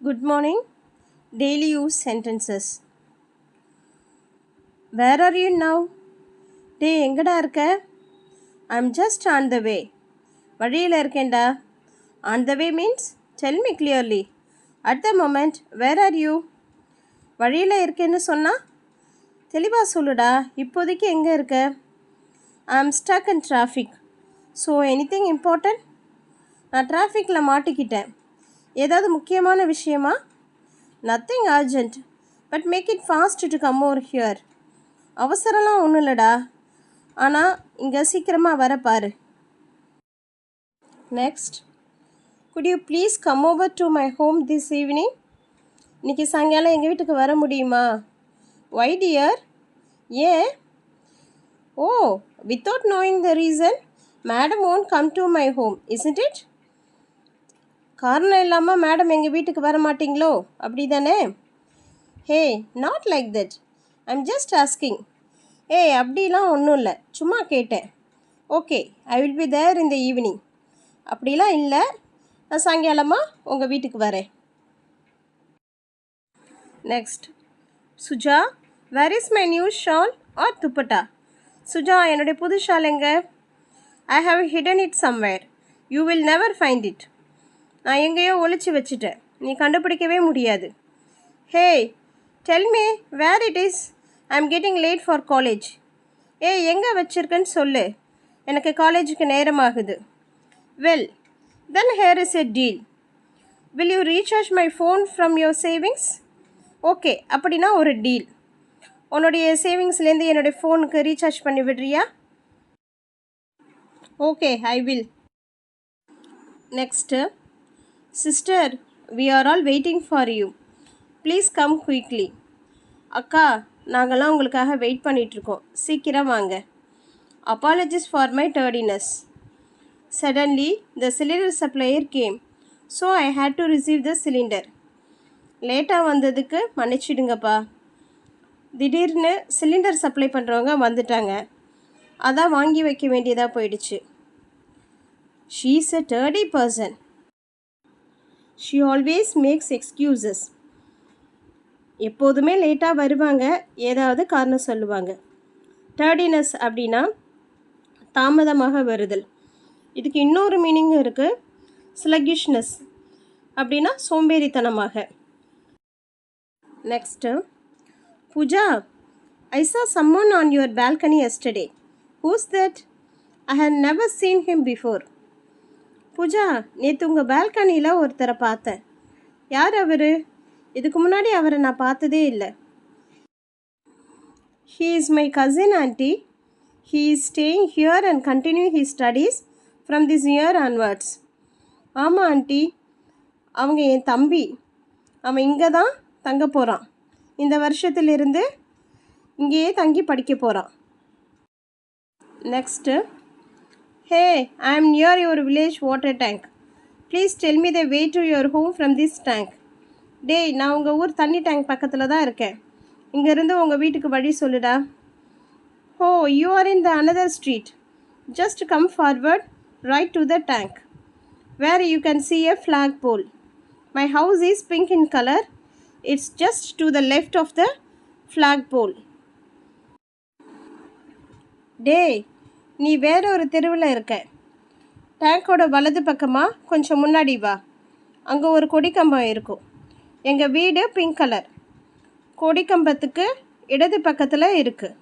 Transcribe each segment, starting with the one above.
Good morning. Daily use sentences. Where are you now? டேய் எங்கடா இருக்க? I'm just on the way. வழியில் இருக்கேன்டா. On the way means tell me clearly. At the moment, where are you? வழியில் இருக்கேன்னு சொன்னா தெளிவாக சொல்லுடா. இப்போதைக்கு எங்கே இருக்க? I'm stuck in traffic. So anything important? நான் டிராஃபிக்கில் மாட்டிக்கிட்டேன். ஏதாவது முக்கியமான விஷயமா? Nothing urgent. But make it fast to come over here. அவசரம்லாம் ஒன்றும் இல்லைடா, ஆனால் இங்கே சீக்கிரமாக வர பாரு. Next, could you please come over to my home this evening? இன்றைக்கி சாயங்காலம் எங்கள் வீட்டுக்கு வர முடியுமா? Why dear? ஏன்? Oh, without knowing the reason madam won't come to my home, isn't it? காரணம் இல்லாமல் மேடம் எங்கள் வீட்டுக்கு வர மாட்டிங்களோ, அப்படி தானே? Hey, not like that. I'm just asking. ஏய், அப்படிலாம் ஒன்றும் இல்லை, சும்மா கேட்டேன். Okay, I will be there in the evening. அப்படிலாம் இல்லை, நான் சாயங்காலமாக உங்கள் வீட்டுக்கு வரேன். Next, Suja, where is my new shawl or dupatta? Suja, என்னுடைய புது ஷால் எங்கே? I have hidden it somewhere. You will never find it. நான் எங்கேயோ ஒளிச்சு வச்சுட்டேன், நீ கண்டுபிடிக்கவே முடியாது. Hey, tell me where it is. I am getting late for college. ஏய், எங்கே வச்சுருக்கேன்னு சொல்லு, எனக்கு காலேஜுக்கு நேரமாகுது. Well, then here is a deal. Will you recharge my phone from your savings? Okay, அப்படின்னா ஒரு டீல். உன்னுடைய சேவிங்ஸ்லேருந்து என்னுடைய ஃபோனுக்கு ரீசார்ஜ் பண்ணி விடுறியா? Okay, I will. Next, sister, we are all waiting for you. Please come quickly. அக்கா, நாங்கள்லாம் உங்களுக்காக வெயிட் பண்ணிகிட்ருக்கோம், சீக்கிரம் வாங்க. Apologies for my tardiness. Suddenly the cylinder supplier came, so I had to receive the cylinder. லேட்டாக வந்ததுக்கு மன்னிச்சிடுங்கப்பா. திடீர்னு cylinder supply பண்ணுறவங்க வந்துட்டாங்க, அதான் வாங்கி வைக்க வேண்டியதாக போயிடுச்சு. She is a dirty person. She always maths excuses. எப்போதுமே லேட்டாக வருவாங்க, ஏதாவது காரணம் சொல்லுவாங்க. டர்டினஸ் அப்படின்னா தாமதமாக வருதல். இதுக்கு இன்னொரு மீனிங்கும் இருக்குது. ஸ்லகிஷ்னஸ் அப்படின்னா சோம்பேறித்தனமாக. Next, Pooja, I saw someone on your balcony yesterday. Who's that? I have never seen him before. Pooja, நேற்று உங்கள் பால்கனியில் ஒருத்தரை பார்த்தேன். யார் அவர்? இதுக்கு முன்னாடி அவரை நான் பார்த்ததே இல்லை. He is my cousin aunty. He is staying here and continue he studies from this year onwards. ஆமாம் ஆண்டி, அவங்க என் தம்பி. அவன் இங்கே தான் தங்க போகிறான். இந்த வருஷத்திலிருந்து இங்கேயே தங்கி படிக்க போகிறான். நெக்ஸ்ட்டு, ஹே, ஐ ஆம் near your village water tank. Please tell me the way to your home from this tank. டேய், நான் உங்கள் ஊர் தண்ணி டேங்க் பக்கத்தில் தான் இருக்கேன், இங்கேருந்து உங்கள் வீட்டுக்கு வழி சொல்லுடா. Oh, you are in the another street. Just come forward right to the tank where you can see a flag pole. My house is pink in color. It's just to the left of the flag pole. டேய், நீ வேற ஒரு தெருவில் இருக்க. டேங்கோட வலது பக்கமாக கொஞ்சம் முன்னாடி வா, அங்கே ஒரு கொடிக்கம்பம் இருக்கும். எங்கள் வீடு பிங்க் கலர், கொடிக்கம்பத்துக்கு இடது பக்கத்தில் இருக்குது.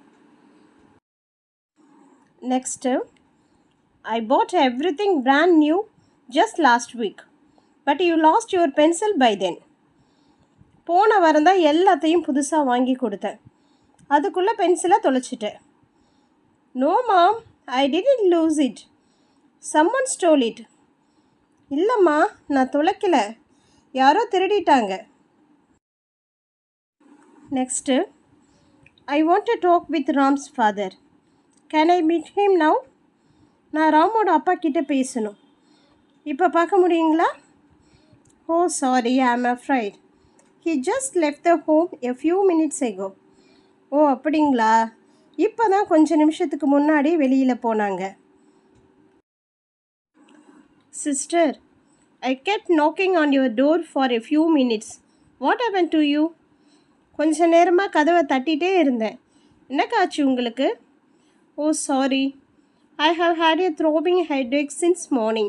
Next, I bought everything brand new just last week, but you lost your pencil by then. போன வாரம் தான் எல்லாத்தையும் புதுசாக வாங்கி கொடுத்தேன், அதுக்குள்ளே பென்சிலை தொலைச்சிட்டேன். No mom, I didn't lose it, someone stole it. இல்லைம்மா, நான் தொலைக்கல, யாரோ திருடிட்டாங்க. Next, I want to talk with Ram's father. Can I meet him now? நான் ராமோட அப்பா கிட்டே பேசணும், இப்போ பார்க்க முடியுங்களா? ஓ sorry, I am afraid. He just left the home a few minutes ago. ஓ அப்படிங்களா, இப்போ தான் கொஞ்சம் நிமிஷத்துக்கு முன்னாடி வெளியில் போனாங்க. Sister, I kept knocking on your door for a few minutes. What happened to you? கொஞ்ச நேரமாக கதவை தட்டிகிட்டே இருந்தேன். என்னக்காச்சு உங்களுக்கு? ஓ sorry. I have had a throbbing headache since morning.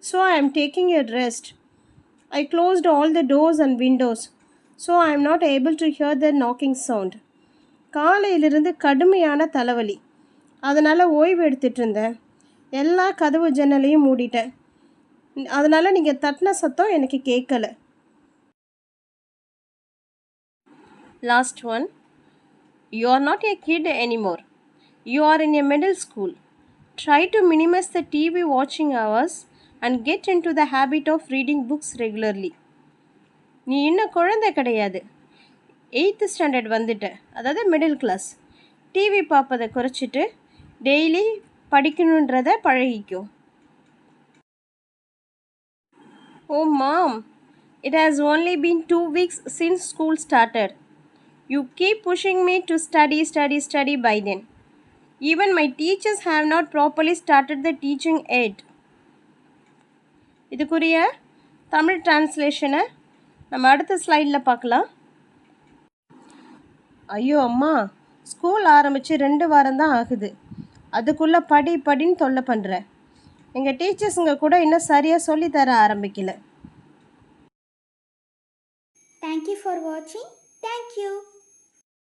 So I am taking a rest. I closed all the doors and windows. So I am not able to hear the knocking sound. காலையிலிருந்து கடுமையான தலைவலி. அதனால் ஓய்வு எடுத்துகிட்டு இருந்தேன். எல்லா கதவு ஜன்னலையும் மூடிட்டேன். அதனால் நீங்கள் தட்டின சத்தம் எனக்கு கேட்கல. Last one. You are not a kid anymore. You are in a middle school. Try to minimize the TV watching hours and get into the habit of reading books regularly. நீ இன்னும் குழந்தை கிடையாது. 8th ஸ்டாண்டர்ட் வந்துட்ட, அதாவது middle class. TV பார்ப்பதை குறைச்சிட்டு daily படிக்கணுன்றதை பழகிக்கும். Oh mom, it has only been 2 weeks since school started. You keep pushing me to study by then. Even my teachers have not properly started the teaching yet. இதுக்குரிய தமிழ் டிரான்ஸ்லேஷனை நம்ம அடுத்த ஸ்லைடில் பார்க்கலாம். ஐயோ அம்மா, school ஆரம்பித்து 2 வாரம் தான் ஆகுது. அதுக்குள்ளே படின்னு தொல்லை பண்ணுறேன். எங்கள் டீச்சர்ஸுங்க கூட இன்னும் சரியாக சொல்லித்தர ஆரம்பிக்கல. Thank you for watching. Thank you.